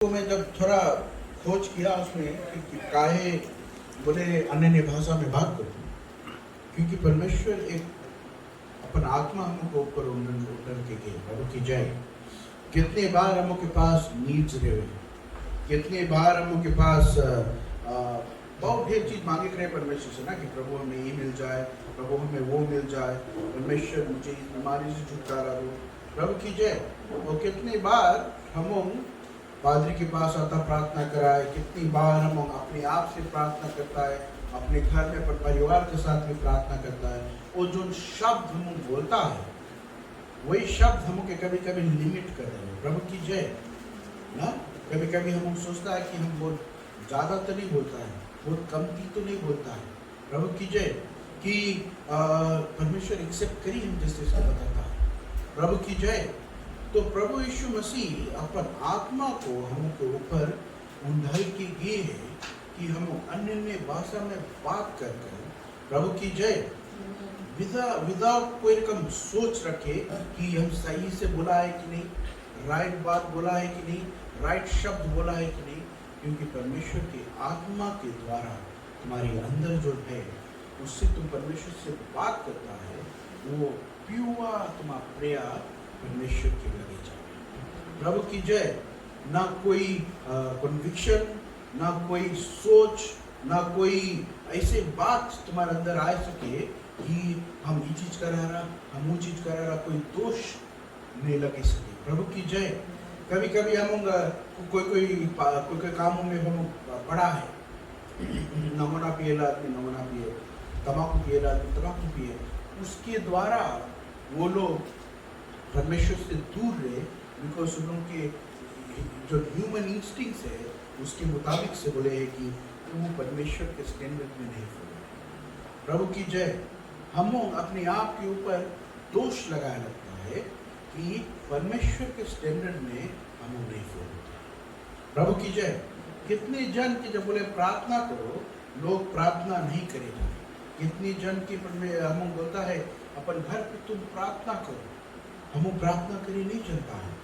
तो मैं जब थोड़ा खोज किया उसमें कि काहे बोले अन्य भाषा में बात करूं, क्योंकि परमेश्वर एक अपन आत्मा हमको ऊपर उतर के गए प्रभु की जय। कितने बार हम के पास नीड्स रहे, कितने बार हम के पास बहुत ढेर चीज मांगे करे परमेश्वर से ना कि प्रभु हमें ये मिल जाए, प्रभु हमें वो मिल जाए, परमेश्वर मुझे इस बीमारी से छुटकारा दो, प्रभु की जय। और कितने बार हम पादरी के पास आता प्रार्थना कराए, कितनी बार हम अपने आप से प्रार्थना करता है, अपने घर में परिवार के साथ में प्रार्थना करता है। वो जो शब्द हम बोलता है वही शब्द हमको कभी कभी लिमिट कर रहे हैं प्रभु की जय ना। कभी कभी हम सोचता है कि हम बहुत ज़्यादा तो नहीं बोलता है, बहुत कमती तो नहीं बोलता है प्रभु की जय, कि परमेश्वर एक्सेप्ट करी हम जैसे इसका बताता है प्रभु की जय। तो प्रभु यीशु मसीह अपन आत्मा को हमके ऊपर उंधाई के गए है कि हम अन्य भाषा में बात कर प्रभु की जय विदाउट कोई रकम सोच रखे कि हम सही से बोला है कि नहीं, राइट बात बोला है कि नहीं, राइट शब्द बोला है कि नहीं। क्योंकि परमेश्वर की आत्मा के द्वारा तुम्हारे अंदर जो है उससे तुम परमेश्वर से बात करता है, वो प्योर तुम्हारा प्रेयर परमेश्वर के लगे जाए प्रभु की जय। ना कोई कन्विक्शन, ना कोई सोच, ना कोई ऐसे बात तुम्हारे अंदर आ सके कि हम ये चीज कर रहा, हम वो चीज कर रहा, कोई दोष नहीं लगे सके प्रभु की जय। कभी कभी हम कोई कामों में हम पड़ा है, नमूना पिएला आदमी नमूना पिए, तम्बाकू पिएला आदमी तम्बाकू पिए, उसके द्वारा वो लोग परमेश्वर से दूर रहे, बिकॉज उन लोगों के जो ह्यूमन इंस्टिंक्ट्स है उसके मुताबिक से बोले हैं कि वो परमेश्वर के स्टैंडर्ड में नहीं फॉलो प्रभु की जय। हम अपने आप के ऊपर दोष लगाया लगता है कि परमेश्वर के स्टैंडर्ड में हम नहीं फॉलो प्रभु की जय। कितने जन के जब बोले प्रार्थना करो, लोग प्रार्थना नहीं करेगा। कितने जन के हम बोलता है अपन घर पे तुम प्रार्थना करो, हम प्रार्थना करी नहीं चलता है।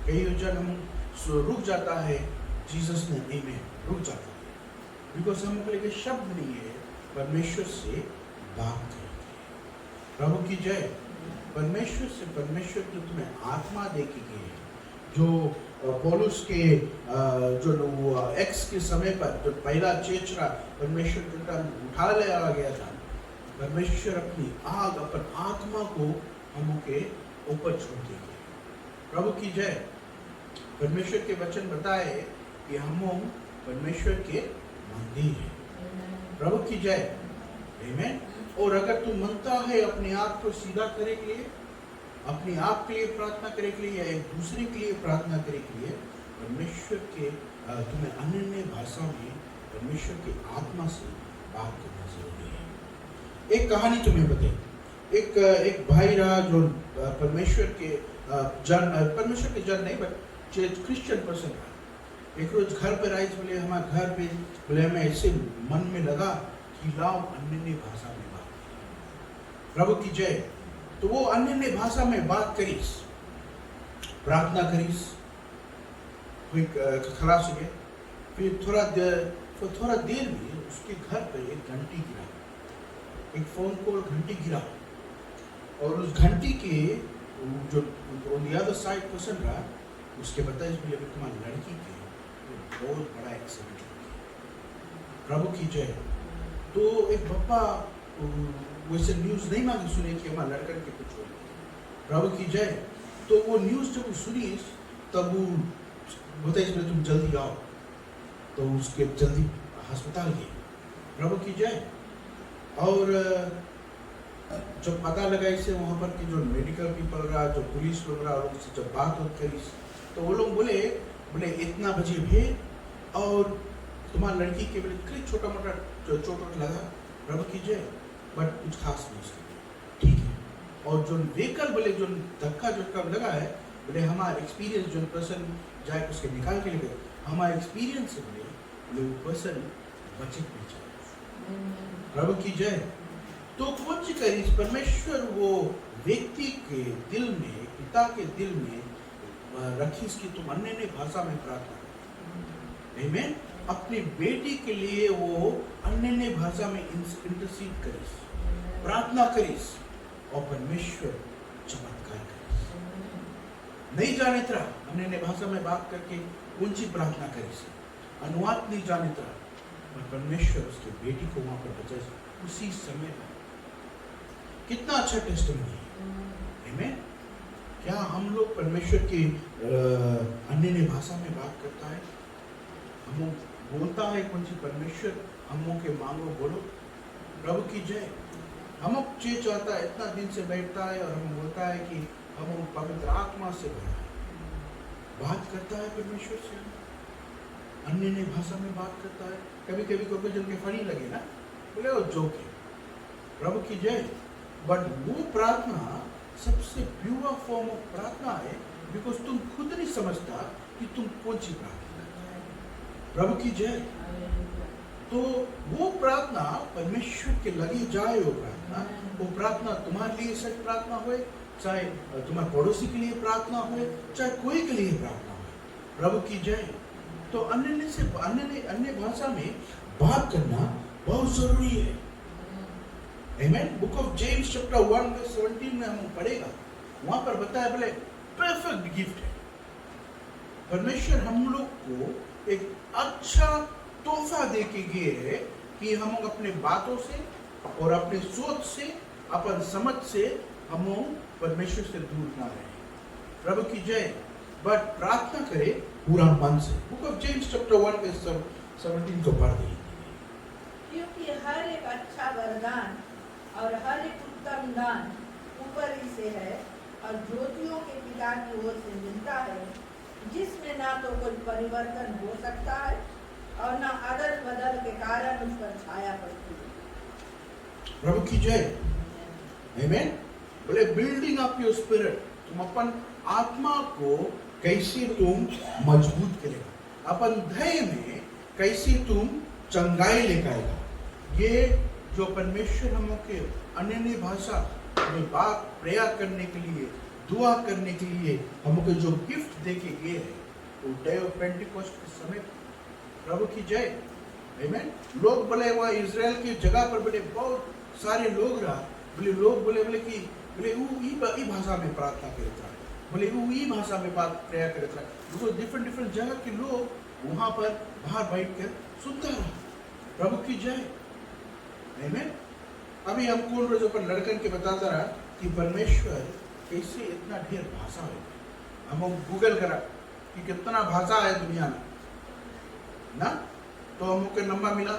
कई जन हम रुक जाता है, जीसस ने में रुक जाता है, बिकॉज हमको लेके शब्द नहीं है परमेश्वर से बात करेंगे प्रभु की जय। परमेश्वर जो तुम्हें आत्मा दे के गए, जो पौलुस के जो एक्स के समय पर जो पहला चेचरा परमेश्वर के उठा लिया गया था, परमेश्वर अपनी आग अपन आत्मा को हमके ऊपर छोड़ देंगे प्रभु की जय। परमेश्वर के वचन बताए कि हम परमेश्वर के मंदिर हैं प्रभु की जय आमीन। और अगर तू मानता है अपने आप को सीधा करे के लिए, अपने आप के लिए प्रार्थना करे के लिए या एक दूसरे के लिए प्रार्थना करे के लिए, परमेश्वर के तुम्हें अन्य भाषा में परमेश्वर की आत्मा से बात करना जरूरी है। एक कहानी तुम्हें बताई, एक भाई रहा जो परमेश्वर के जन नहीं बट क्रिश्चियन पर्सन रहा। एक रोज घर पर आई, बोले हमारे घर पे बोले हमें ऐसे मन में लगा कि लाओ अन्य भाषा में बात प्रभु की जय। तो वो अन्य भाषा में बात करीस, प्रार्थना करीस, कोई खलास हो गया। फिर थोड़ा देर में उसके घर पर एक घंटी गिरा, एक फोन कॉल घंटी गिरा, और उस घंटी के जो on the other side person रहा, उसके बताए अभी तुम्हारी लड़की के बहुत बड़ा एक्सीडेंट हो गया प्रभु की जय। तो एक पापा वैसे न्यूज़ नहीं मांगी सुने कि हमारे लड़कन के कुछ हो प्रभु की जय। तो वो न्यूज़ जब सुनी तब वो बताइए तुम जल्दी आओ, तो उसके जल्दी अस्पताल गए प्रभु की जय। और जब पता लगा इसे वहाँ पर कि जो मेडिकल पीपल रहा, जो पुलिस लोग रहा, लोग से जब बात होती करी तो वो लोग बोले इतना बजे भी और तुम्हारी लड़की के बोले छोटा मोटा चोट लगा प्रभु की जय, बट कुछ खास नहीं उसके ठीक है। और जो व्हीकल बोले जो धक्का झटका लगा है, बोले हमारा एक्सपीरियंस जो पर्सन जाए उसके निकाल के लिए हमारा एक्सपीरियंस से बोले वो पर्सन बचे प्रभु की जय। तो कुछ करी परमेश्वर वो व्यक्ति के दिल में, पिता के दिल में रखीस कि तुम अन्य भाषा में प्रार्थना करो। आमीन। अपनी बेटी के लिए वो अन्य भाषा में इंटरसीड करीस, प्रार्थना करीस और परमेश्वर चमत्कार करीस। नहीं जाने तरह अन्य भाषा में बात करके ऊंची प्रार्थना करीस, अनुवाद नहीं जाने तरह, और परमेश्वर उसके बेटी को वहां पर बचाए उसी समय पर। कितना अच्छा टेस्टिमनी है। आमीन। क्या हम लोग परमेश्वर की अन्य भाषा में बात करता है, हम बोलता है कौन सी परमेश्वर हमों के मांगो बोलो, प्रभु की जय। हम चे चाहता है, इतना दिन से बैठता है और हम बोलता है कि हम पवित्र आत्मा से भरा है, बात करता है परमेश्वर से, अन्य भाषा में बात करता है। कभी कभी कोई जन के फनी लगे ना, बोले वो जोक है, प्रभु की जय। बट वो प्रार्थना सबसे प्योर फॉर्म ऑफ प्रार्थना है, बिकॉज तुम खुद नहीं समझता कि तुम कौन सी प्रार्थना करते हो। प्रभु की जय। तो वो प्रार्थना परमेश्वर के लगी जाए, वो प्रार्थना तुम्हारे लिए सच प्रार्थना हो, चाहे तुम्हारे पड़ोसी के लिए प्रार्थना हो, चाहे कोई के लिए प्रार्थना हो। प्रभु की जय। तो अन्य भाषा में बात करना बहुत जरूरी है। आमीन। Book of James chapter 1 verse 17 में हम पढ़ेगा, वहां पर बताया बोले परफेक्ट गिफ्ट है। परमेश्वर हम लोग को एक अच्छा तोहफा दे के गए है कि हम अपने बातों से और अपने सोच से, अपन समझ से हम परमेश्वर से दूर ना रहे। प्रभु की जय। बट प्रार्थना करे पूरा मन से। Book of James chapter 1 verse 17 को पढ़ दीजिए। क्योंकि हर एक अच्छा वरदान और हर एक उत्तम दान ऊपर ही से है और ज्योतियों के पिता की ओर से मिलता है, जिसमें ना तो कोई परिवर्तन हो सकता है और ना अदल बदल के कारण उस पर छाया पड़ती है। प्रभु की जय। आमीन। बोले बिल्डिंग अप योर स्पिरिट, तुम अपन आत्मा को कैसे तुम मजबूत करेगा, अपन धैर्य में कैसे तुम चंगाई लेकर आएगा। ये जो परमेश्वर हम के अन्य भाषा में बात प्रेयर करने के लिए, दुआ करने के लिए हमको जो गिफ्ट दे के गए हैं, वो डे ऑफ पेंटिकोस्ट के समय। प्रभु की जय। आमीन। लोग बोले वहाँ इजराइल की जगह पर बोले बहुत सारे लोग रहा, बोले लोग बोले कि बोले वो ई भाषा में प्रार्थना करता है, बोले वो ई भाषा में बात प्रेयर करता है। बिकॉज डिफरेंट जगह के लोग वहाँ पर बाहर बैठ कर सुनता रहा। प्रभु की जय। आमीन। अभी हम कौन रोज पर लड़कन के बताता रहा कि परमेश्वर कैसे इतना ढेर भाषा है। हम गूगल करा कि कितना भाषा है दुनिया में ना, तो हमको नंबर मिला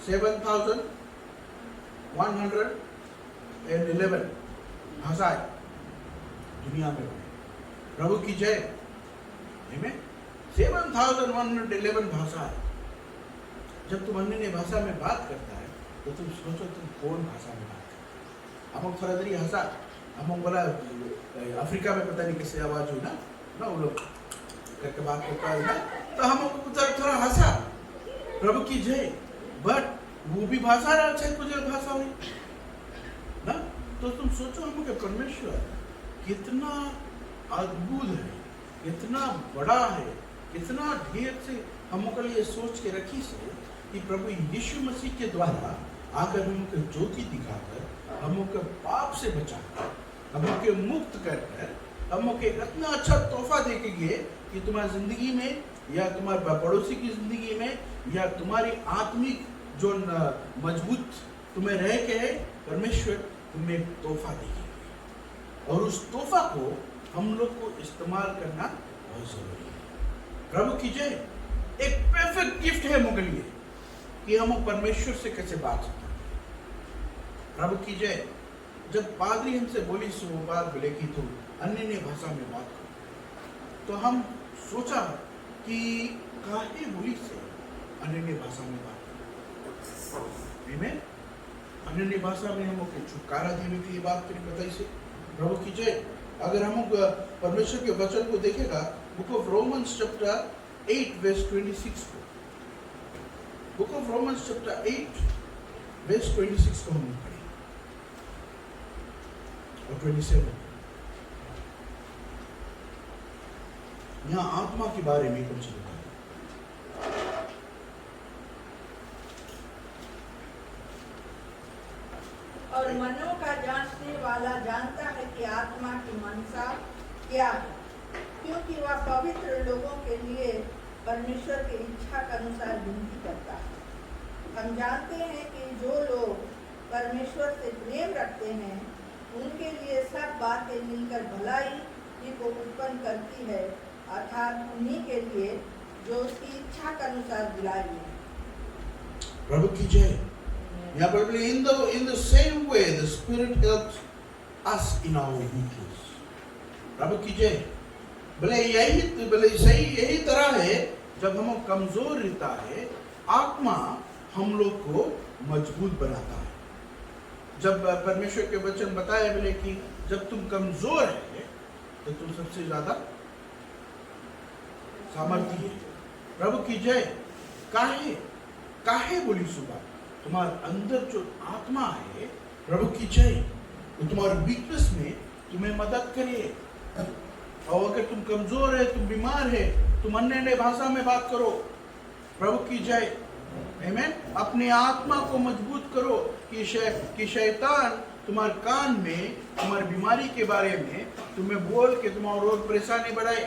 7,111 भाषा है दुनिया में। प्रभु की जय। आमीन। 7,111 भाषा है। जब तुम अन्य भाषा में बात करता है तो तुम सोचो तुम कौन भाषा में बात करते। हम थोड़ा देरी हंसा, हम बोला अफ्रीका में पता नहीं कैसे आवाज हुई ना वो लोग करके बात करता है ना, तो हम थोड़ा हंसा। प्रभु की जय। बट वो भी भाषा रहा, चाहे कुछ भाषा हुई ना, तो तुम सोचो हम के परमेश्वर कितना अद्भुत है, कितना बड़ा है, कितना ढेर से हमको लिए सोच के रखी से कि प्रभु यीशु मसीह के द्वारा आकर हमको ज्योति दिखाकर, हमको पाप से बचाकर, हमको मुक्त कर हमको इतना अच्छा तोहफा दे के गए कि तुम्हारी जिंदगी में या तुम्हारे पड़ोसी की जिंदगी में या तुम्हारी आत्मिक जो मजबूत तुम्हें रह के है, परमेश्वर तुम्हें एक तोहफा देगी और उस तोहफा को हम लोग को इस्तेमाल करना बहुत जरूरी है। प्रभु की जय। एक परफेक्ट गिफ्ट है मुझे लिए कि हम परमेश्वर से कैसे बात करते हैं। प्रभु की जय। जब पादरी हमसे बोली सो बात बोले कि तुम अन्य भाषा में बात करो, तो हम सोचा कि काहे बोली से अन्य भाषा में बात करो। आमीन। अन्य भाषा में हम छुटकारा देने के लिए बात करें बताइए से। प्रभु की जय। अगर हम परमेश्वर के वचन को देखेगा, book of Romans chapter 8 verse 26 को, book of Romans chapter 8 verse 26 को हम पढ़ें और 27। यहाँ आत्मा के बारे में कुछ बताएं। और मनों का जांचने वाला जानता है कि आत्मा की मनसा क्या है, क्योंकि वह पवित्र लोगों के लिए परमेश्वर की इच्छा के अनुसार विनती करता है। हम जानते हैं कि जो लोग परमेश्वर से प्रेम रखते हैं उनके लिए सब बातें मिलकर भलाई ही को उत्पन्न करती है, अर्थात उन्हीं के लिए जो उसकी इच्छा के अनुसार बुलाई है। प्रभु की जय। यहाँ पर in the same way the Spirit helps us in our weakness. प्रभु की जय। भले यही तरह है, जब हम कमजोर रहता है आत्मा हम लोग को मजबूत बनाता है। जब परमेश्वर के वचन बताए बोले कि जब तुम कमजोर है तो तुम सबसे ज्यादा सामर्थ्य है। प्रभु की जय। काहे बोली सुबह तुम्हारे अंदर जो आत्मा है, प्रभु की जय, वो तुम्हारे वीकनेस में तुम्हें मदद करे। और अगर तुम कमजोर है, तुम बीमार है, तुम अन्य भाषा में बात करो। प्रभु की जय। आमीन। अपने आत्मा को मजबूत करो कि शैतान तुम्हारे कान में तुम्हारी बीमारी के बारे में तुम्हें बोल के तुम्हारा और परेशानी बढ़ाए।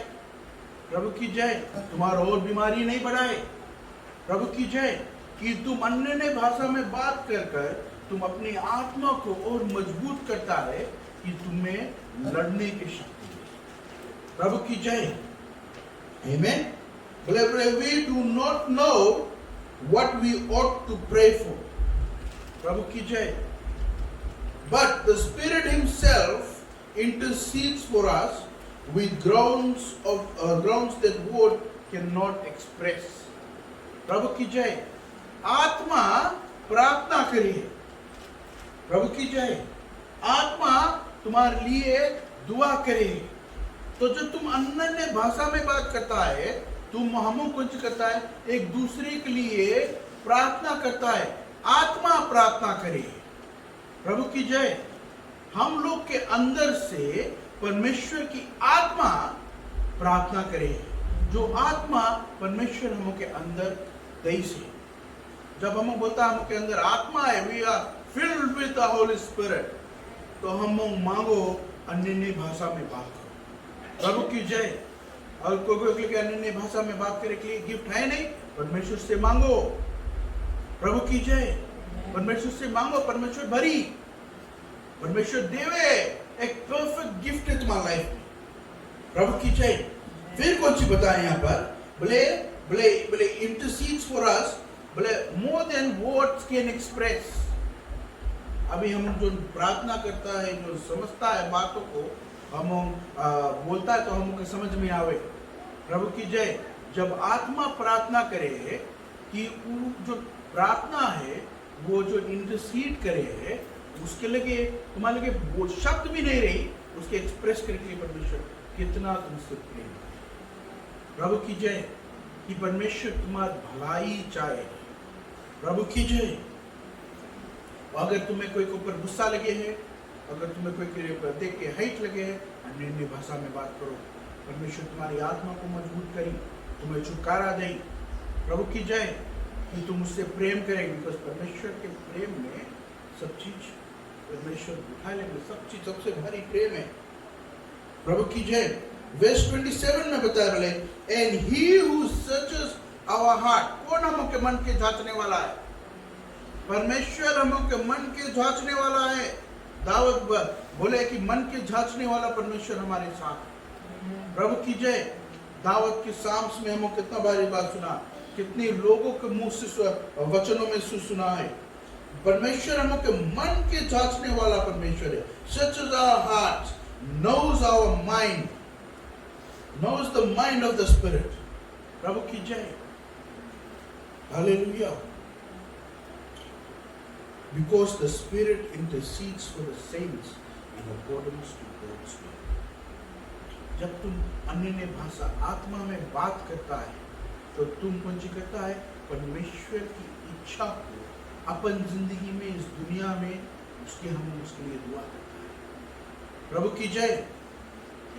प्रभु की जय। तुम्हारा और बीमारी नहीं बढ़ाए। प्रभु की जय। कि तुम अन्य भाषा में बात कर तुम अपनी आत्मा को और मजबूत करता है कि तुम्हें लड़ने की शक्ति है। प्रभु की जय। आमीन। We do not know what we ought to pray for. प्रभु की जय। But the Spirit Himself intercedes for us with grounds that word cannot express. प्रभु की जय। आत्मा प्रार्थना करिए। प्रभु की जय। आत्मा तुम्हारे लिए दुआ करे। तो जब तुम अन्य भाषा में बात करता है, तुम हमों कुछ करता है, एक दूसरे के लिए प्रार्थना करता है। आत्मा प्रार्थना करे। प्रभु की जय। हम लोग के अंदर से परमेश्वर की आत्मा प्रार्थना करे। जो आत्मा परमेश्वर हम के अंदर दई से, जब हम बोलता है हम के अंदर आत्मा है, we are filled with the holy spirit, तो हम मांगो अन्य भाषा में बात करो। प्रभु की जय। और कोई के अन्य भाषा में बात करने के लिए गिफ्ट है नहीं, परमेश्वर से मांगो। प्रभु की जय। परमेश्वर से मांगो, परमेश्वर भरी, परमेश्वर देवे एक परफेक्ट गिफ्ट है तुम्हारी लाइफ में। प्रभु की जय। फिर कौन सी बताए यहाँ पर, बोले इंटरसीड्स फॉर अस, बोले more than words can express. अभी हम जो प्रार्थना करता है, जो समझता है बातों को, हम बोलता है तो हमको समझ में आवे। प्रभु की जय। जब आत्मा प्रार्थना करे कि वो जो प्रार्थना है, वो जो इंटरसीड करे है, उसके लगे तुम्हारे लगे वो शब्द भी नहीं रही, उसके एक्सप्रेस करके लिए परमेश्वर कितना तुमसे प्रेम है। प्रभु की जय। कि परमेश्वर तुम्हारी भलाई चाहे। प्रभु की जय। अगर तुम्हें कोई के ऊपर गुस्सा लगे है, अगर तुम्हें कोई देख के हाइट लगे है, अन्य भाषा में बात करो। परमेश्वर तुम्हारी आत्मा को मजबूत करी, तुम्हें छुटकारा दे। प्रभु की जय। कि तुम उससे प्रेम करेंगे, बिकॉज परमेश्वर के प्रेम में सब चीज परमेश्वर उठा लेंगे। सब चीज सबसे भारी प्रेम है। प्रभु की जय। वर्स 27 में बताया बोले, and he who searches our heart. कौन हम के मन के जांचने वाला है? परमेश्वर हम के मन के जांचने वाला है। दाऊद बोले कि मन के जांचने वाला परमेश्वर हमारे साथ है। प्रभु की जय। दाऊद के साम्स में हम कितना बारी बात सुना, कितने लोगों के मुंह से वचनों में सुना है। परमेश्वर हम के मन के जांचने वाला परमेश्वर है। Searches our hearts, knows our mind, knows the mind of the Spirit. प्रभु की जय। Hallelujah. Because the Spirit intercedes for the saints in accordance to God's will. जब तुम अन्य भाषा आत्मा में बात करता है, तो तुम कौन सी करता है? परमेश्वर की इच्छा को अपन जिंदगी में, इस दुनिया में उसके लिए दुआ करता है। प्रभु की जय।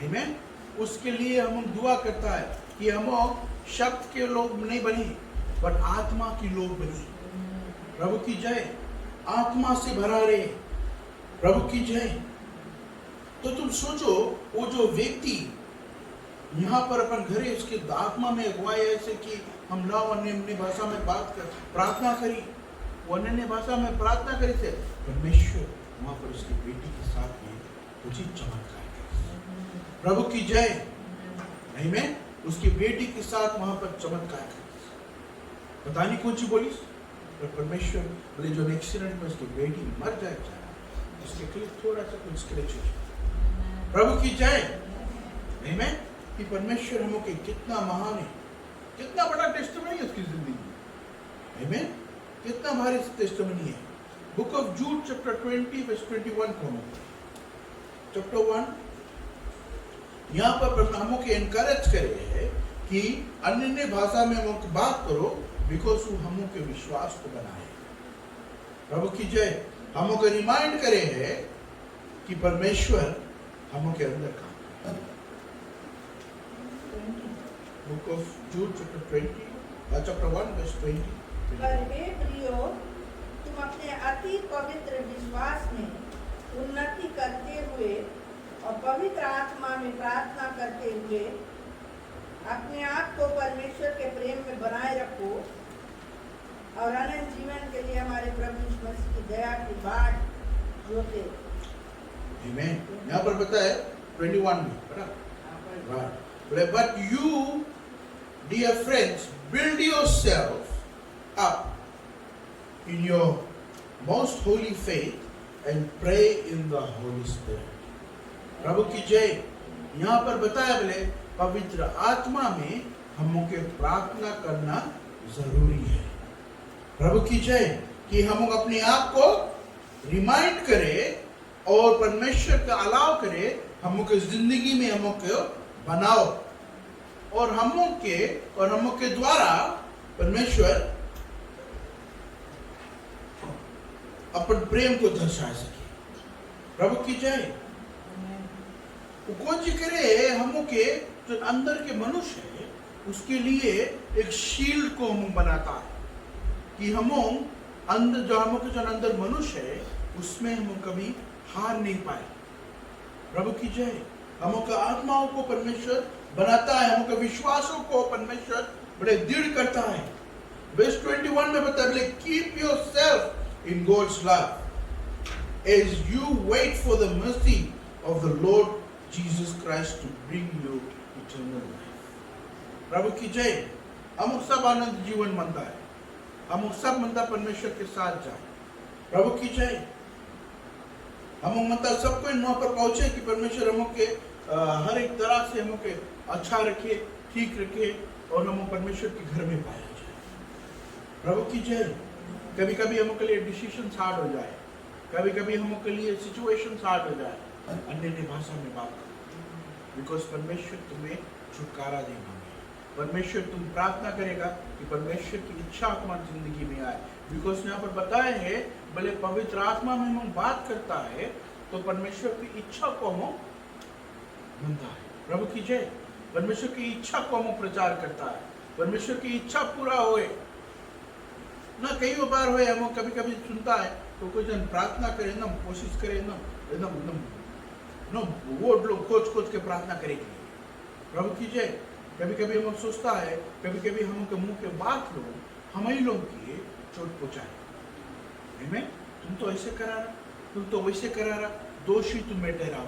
आमीन। उसके लिए हम दुआ करता है कि हम शब्द के लोग नहीं बने, बट आत्मा की लोग बने। प्रभु की जय। आत्मा से भरा रहे। प्रभु की जय। तो तुम सोचो, वो जो व्यक्ति यहाँ पर अपन घरे उसके आत्मा में अगुवाई ऐसे कि हम लाओ अन्य भाषा में बात कर, प्रार्थना करी, वो अन्य भाषा में प्रार्थना करी थे, परमेश्वर वहां पर उसकी बेटी के साथ में कुछ ही चमत्कार करे। प्रभु की जय। नहीं में उसकी बेटी के साथ वहां पर चमत्कार करे। पता नहीं कौन सी बोली, पर परमेश्वर बोले जो एक्सीडेंट में उसकी बेटी मर जाए, उसके लिए थोड़ा सा कुछ स्क्रैच हो जाए। प्रभु की जय। नहीं में कि परमेश्वर हम के कितना महान है, कितना बड़ा टेस्टिमनी है उसकी जिंदगी में। आमीन। कितना भारी टेस्टिमनी है। Book of Jude chapter 20 verse 21 को चैप्टर 1 यहाँ पर हमों के एनकरेज करे है कि अन्य भाषा में हम बात करो, बिकॉज वो हमों के विश्वास को बनाए। प्रभु की जय। हमों को रिमाइंड करे है कि परमेश्वर हमों के अंदर काम। Book of Jude chapter 1 verse 20। पर हे प्रियो, तुम अपने अति पवित्र विश्वास में उन्नति करते हुए और पवित्र आत्मा में प्रार्थना करते हुए अपने आप को परमेश्वर के प्रेम में बनाए रखो और अनंत जीवन के लिए हमारे प्रभु यीशु मसीह की दया की बाट जोते। आमीन। यहाँ पर बताया 21 में, बराबर। But you, dear friends, build yourselves up in your most holy faith and pray in the Holy Spirit. प्रभु की जय। यहाँ पर बताया बोले पवित्र आत्मा में हम के प्रार्थना करना जरूरी है। प्रभु की जय। कि हम अपने आप को रिमाइंड करें और परमेश्वर का अलाव करे, हम के जिंदगी में हम को बनाओ और हम के द्वारा परमेश्वर अपन प्रेम को दर्शा सके। प्रभु की जय। कौन सी करे, हम के जो अंदर के मनुष्य है उसके लिए एक शील्ड को हम बनाता है कि हम अंदर जो हम के जो अंदर मनुष्य है उसमें हम कभी हार नहीं पाए। प्रभु की जय। हम का आत्माओं को परमेश्वर बनाता है, हम का विश्वासों को परमेश्वर बड़े दृढ़ करता है। वर्स 21 में बताया बोले keep yourself in God's love as you wait for the mercy of the Lord Jesus Christ to bring you eternal life. प्रभु की जय। हम सब आनंद जीवन मनता है, हम सब मनता परमेश्वर के साथ जाए। प्रभु की जय। हम मनता सबको वहां पर पहुंचे कि परमेश्वर हम के हर एक तरह से हम के अच्छा रखे, ठीक रखे और हम परमेश्वर के घर में पाया जाए। प्रभु की जय। कभी कभी हम के लिए डिसीजन हार्ड हो जाए, कभी कभी हम के लिए सिचुएशन हार्ड हो जाए, अन्य भाषा में बात करो, बिकॉज परमेश्वर तुम्हें छुटकारा देगा। परमेश्वर तुम प्रार्थना करेगा कि परमेश्वर की इच्छा तुम्हारी जिंदगी में आए। बिकॉज यहाँ पर बताया है भले पवित्र आत्मा में हम बात करता है तो परमेश्वर की इच्छा को हम बनता है। प्रभु की जय। परमेश्वर की इच्छा को हम प्रचार करता है, परमेश्वर की इच्छा पूरा होए ना। कई बार होए हम कभी कभी सुनता है तो कोई जन प्रार्थना करे ना, कोशिश करे ना, एकदम वो लोग खोज के प्रार्थना करेंगे। प्रभु की जय। कभी कभी हम सोचता है, कभी कभी हम के मुंह के बात लोग हम ही लोग की चोट पहुंचाए। में तुम तो ऐसे करा रहा, तुम तो वैसे करा रहा, दोषी तुम्हें ठहराओ।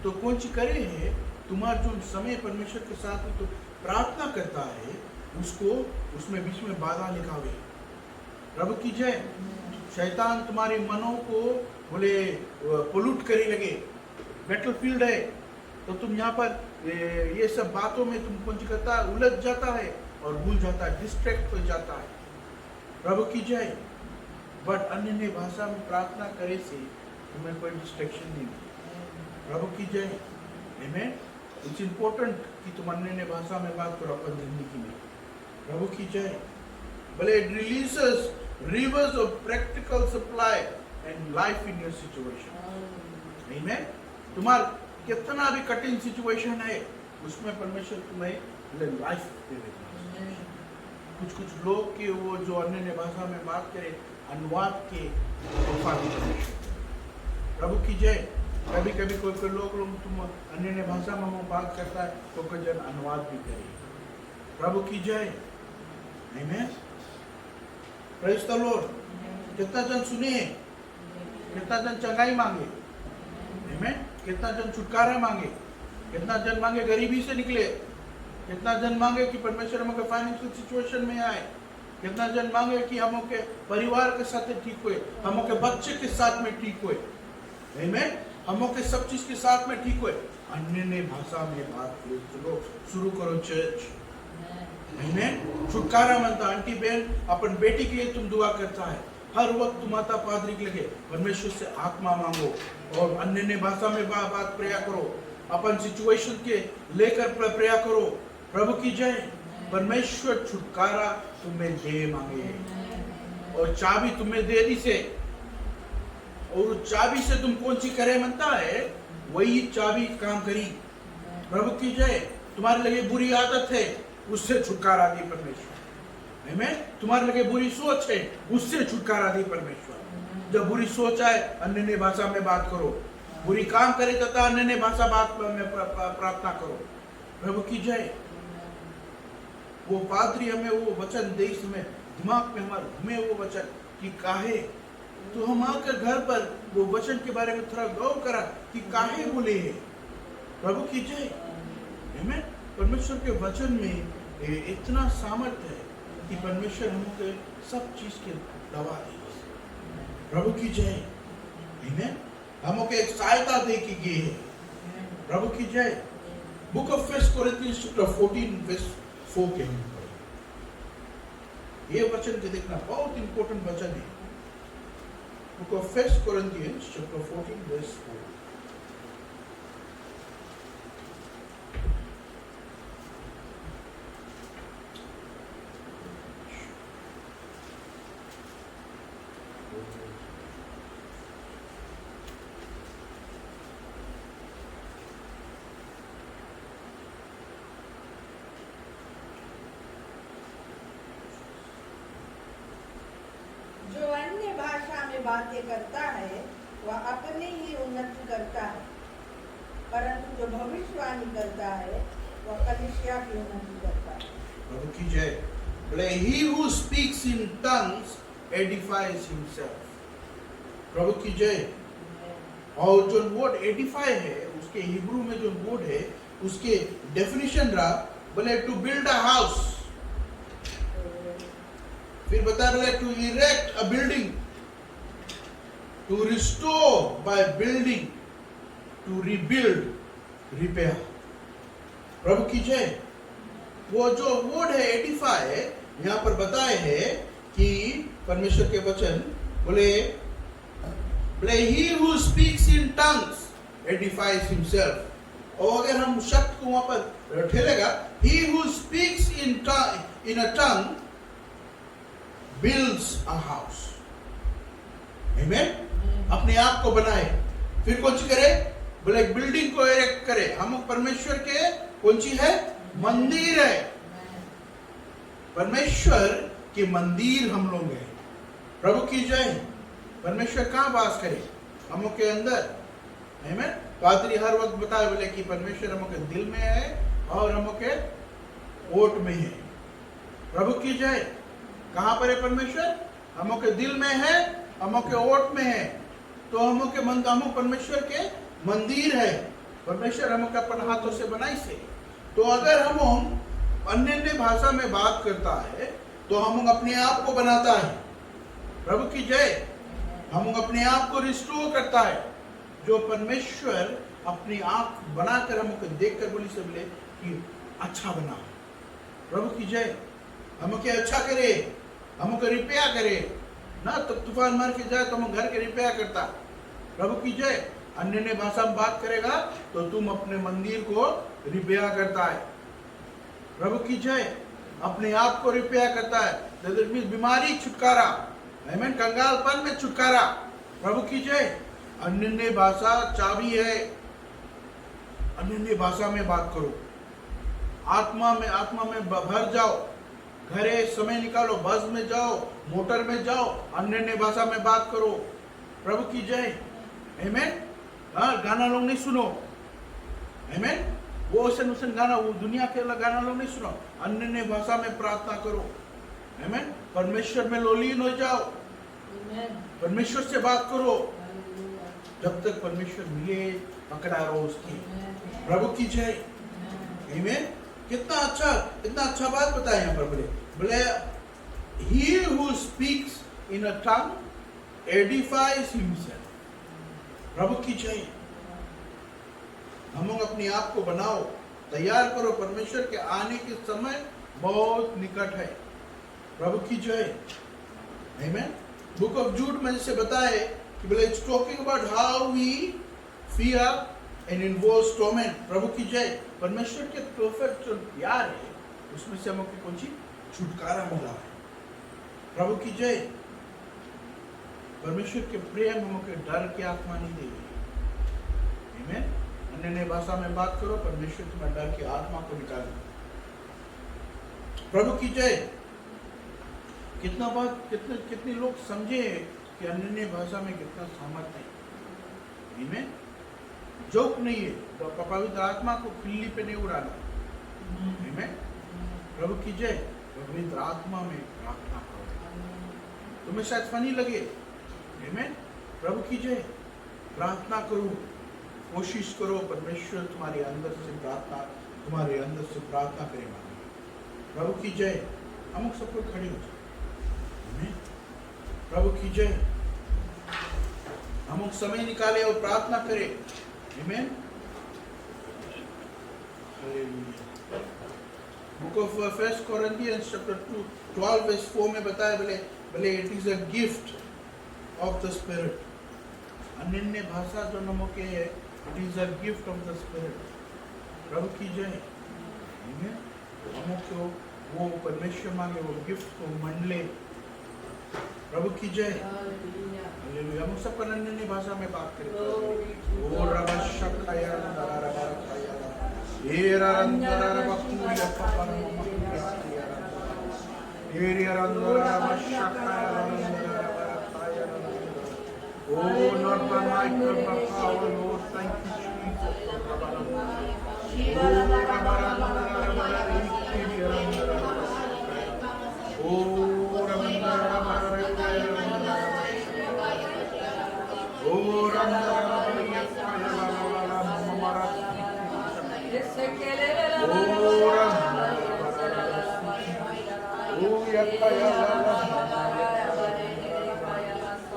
तो कौन सी करे है तुम्हारा जो समय परमेश्वर के साथ में तो प्रार्थना करता है उसको उसमें बीच में बाधा लिखावे। प्रभु की जय। शैतान तुम्हारे मनों को बोले पोल्यूट करे लगे, बैटलफील्ड है तो तुम यहाँ पर ये सब बातों में तुम कौन सी करता है, उलझ जाता है और भूल जाता है, डिस्ट्रैक्ट हो जाता है। प्रभु की जय। बट अन्य भाषा में प्रार्थना करे से तुम्हें कोई डिस्ट्रैक्शन नहीं मिले। प्रभु की जय। आमीन। इट्स इम्पोर्टेंट कि तुम अन्य भाषा में बात करो अपन जिंदगी में। प्रभु की जय। भले it releases rivers of practical supply and life in your situation. Amen. तुम्हारा कितना भी कठिन सिचुएशन है, उसमें परमेश्वर तुम्हें लाइफ दे देगा। कुछ लोग के वो जो अन्य भाषा में बात करे अनुवाद के तोहफा भी परमेश्वर देगा। प्रभु की जय। कभी कभी कोई लोग तुम अन्य भाषा में वो बात करता है तो कोई जन अनुवाद भी करे। प्रभु की जय। आमीन। Praise the Lord. कितना जन सुने, कितना जन चंगाई मांगे, आमीन। कितना जन छुटकारा मांगे, कितना जन मांगे गरीबी से निकले, कितना जन मांगे कि परमेश्वर हमके फाइनेंशियल सिचुएशन में आए, कितना जन मांगे कि हमके परिवार के साथ ठीक हुए, हमके बच्चे के साथ में ठीक हुए, आमीन। हमके सब चीज के साथ में ठीक हुए। अन्य भाषा में बात करो, शुरू करो चर्च, आमीन। छुटकारा मांगता आंटी बहन अपन बेटी के लिए तुम दुआ करता है, हर वक्त तुम माता पादरी के लगे परमेश्वर से आत्मा मांगो और अन्य भाषा में बात प्रया करो, अपन सिचुएशन के लेकर प्रया करो। प्रभु की जय। परमेश्वर छुटकारा तुम्हें दे मांगे और चाबी तुम्हें दे दी से, और चाबी से तुम कौन सी करे मनता है वही चाबी काम करी। प्रभु की जय। तुम्हारे लगे बुरी आदत है उससे छुटकारा दी परमेश्वर, आमीन। तुम्हारे लगे बुरी सोच है उससे छुटकारा दी परमेश्वर। जब बुरी सोच आए अन्य भाषा में बात करो, बुरी काम करे तथा अन्य भाषा बात में प्रार्थना करो। प्रभु की जय। वो पादरी हमें वो वचन दे, इसमें दिमाग में हमारे घूमे वो वचन कि काहे, तो हम आकर घर पर वो वचन के बारे में थोड़ा गौर करा कि काहे बोले है। प्रभु की जय, आमीन। परमेश्वर के वचन में इतना सामर्थ्य है कि परमेश्वर हमको सब चीज के दवा दे। प्रभु की जय, आमीन। हमको एक सहायता दे के गए है। प्रभु की जय। बुक ऑफ 1 कोरिन्थियंस चैप्टर 14 वर्स 4 के हम पढ़े। ये वचन के देखना बहुत इंपॉर्टेंट वचन है। Book of 1 Corinthians chapter 14 verse 4. जो अन्य भाषा में बातें करता है वह अपने ही उन्नति करता है, परंतु जो भविष्यवाणी करता है वह कलीसिया की उन्नति करता है। प्रभु की जय। बोले he who speaks in tongues edifies himself। प्रभु की जय। और जो वर्ड एडिफाई है उसके हिब्रू में जो वर्ड है उसके डेफिनेशन रहा, बोले टू बिल्ड अ हाउस। फिर बता रहे to erect a building, to restore by building, to rebuild, repair. प्रभु की जय। वो जो वर्ड है एडिफाई है यहाँ पर बताए है कि परमेश्वर के वचन बोले he who speaks in tongues edifies himself। और अगर हम शब्द को वहां पर ठहरेगा, he who speaks in a tongue builds a house। आमीन। अपने आप को बनाए, फिर कौन सी करे, बोले एक बिल्डिंग को इरेक्ट करे। हम परमेश्वर के कौन सी है, मंदिर है। परमेश्वर के मंदिर हम लोग हैं। प्रभु की जय। परमेश्वर कहाँ वास करे, हम के अंदर, आमीन। पादरी हर वक्त बताए बोले कि परमेश्वर हम के दिल में है और हम के ओट में है। प्रभु की जय। कहाँ पर है परमेश्वर, हम के दिल में है, हम के ओट में है। तो हम परमेश्वर के मंदिर है। परमेश्वर हम के अपन हाथों से बनाई से। तो अगर हम अन्य भाषा में बात करता है तो हम अपने आप को बनाता है। प्रभु की जय। हम अपने आप को रिस्टोर करता है। जो परमेश्वर अपनी आंख बनाकर हमको देखकर बोली से बोले कि अच्छा बना। प्रभु की जय। हमको अच्छा करे, हमको रिपेयर करे ना, तो तूफान मार के जाए तो हम घर के रिपेयर करता। प्रभु की जय। अन्य भाषा में बात करेगा तो तुम अपने मंदिर को रिपेयर करता है। प्रभु की जय। अपने आप को रिपेयर करता है। बीमारी छुटकारा, आमीन। कंगालपन में छुटकारा। प्रभु की जय। अन्य भाषा चाबी है। अन्य भाषा में बात करो। आत्मा में भर जाओ। घरे समय निकालो, बस में जाओ, मोटर में जाओ, अन्य भाषा में बात करो। प्रभु की जय। आमेन। गाना लोग नहीं सुनो। आमेन। वो उसन गाना, वो दुनिया के गाना लोग नहीं सुनो। अन्य भाषा में प्रार्थना करो। आमेन। परमेश्वर में लोलीन हो जाओ। परमेश्वर से बात करो। जब तक परमेश्वर मिले पकड़ा रहो उसकी। प्रभु की जय। आमेन। कितना अच्छा बात बताया यहाँ पर। बोले he who speaks in a tongue edifies himself। प्रभु की जय। हम लोग अपने आप को बनाओ, तैयार करो। परमेश्वर के आने के समय बहुत निकट है। प्रभु की जय। आमेन। बुक ऑफ जूड में जैसे बताए कि बोले it's talking about how we fear and involves torment. प्रभु की जय। परमेश्वर के परफेक्ट जो प्यार है उसमें से हमको कौन सी छुटकारा मिला है। प्रभु की जय। परमेश्वर के प्रेम हमको डर की आत्मा नहीं देगी। आमेन। अन्य भाषा में बात करो, परमेश्वर तुम्हारे डर की आत्मा को निकाले। प्रभु की जय। कितने लोग समझे कि अन्य भाषा में कितना सामर्थ्य है। आमेन। जोक नहीं है, तो पवित्र आत्मा को खिल्ली पे नहीं उड़ाना। आमेन। प्रभु की जय। पवित्र आत्मा में प्रार्थना करो। तुम्हें शायद फनी लगे। आमेन। प्रभु की जय। प्रार्थना करो, कोशिश करो। परमेश्वर तुम्हारे अंदर से प्रार्थना करेगा। प्रभु की जय। हम सबको खड़े हो जाए। आमेन। प्रभु की जय। हम समय निकाले और प्रार्थना करें। Amen. Book of 1 Corinthians chapter 12 verse 4 में बताया बोले it is a gift of the spirit. अन्य भाषा जो नमो के है, it is a gift of the spirit. प्रभु की जय। आमेन। हमको वो परमेश्वर मांगे वो गिफ्ट को मन ले। प्रभु की जय। हालेलुया। हम सब अन्य भाषा में बात करें। ओ रबशकाया नररबकाया ए ररंदरबकुया पपरममकिया ए ररंदरबशकाया नररबकाया। ओ Lord my might of power, Lord, thank you Jesus।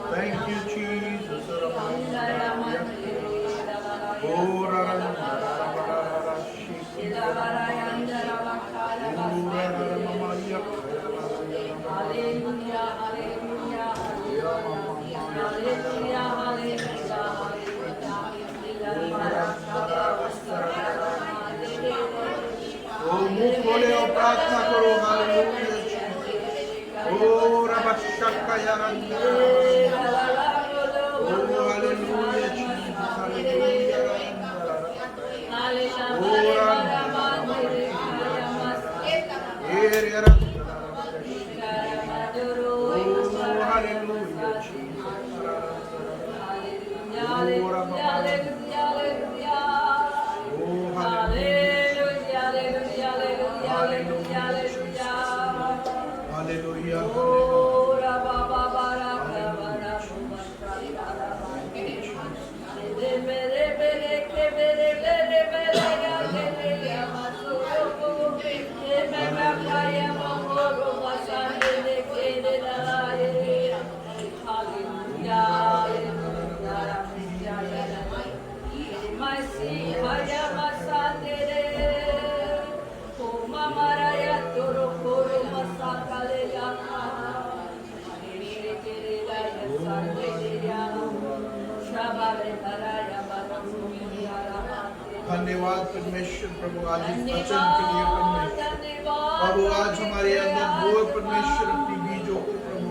Thank you, Jesus. मुंह खोले और प्रार्थना करो। हालेलुया। ओ रबशकाया नररबकाया। ओ हालेलुया जीसस। हालेलुया। धन्यवाद परमेश्वर। प्रभु आज इस वचन के लिए परमेश्वर। प्रभु आज हमारे अंदर बोल परमेश्वर अपनी बीजों को प्रभु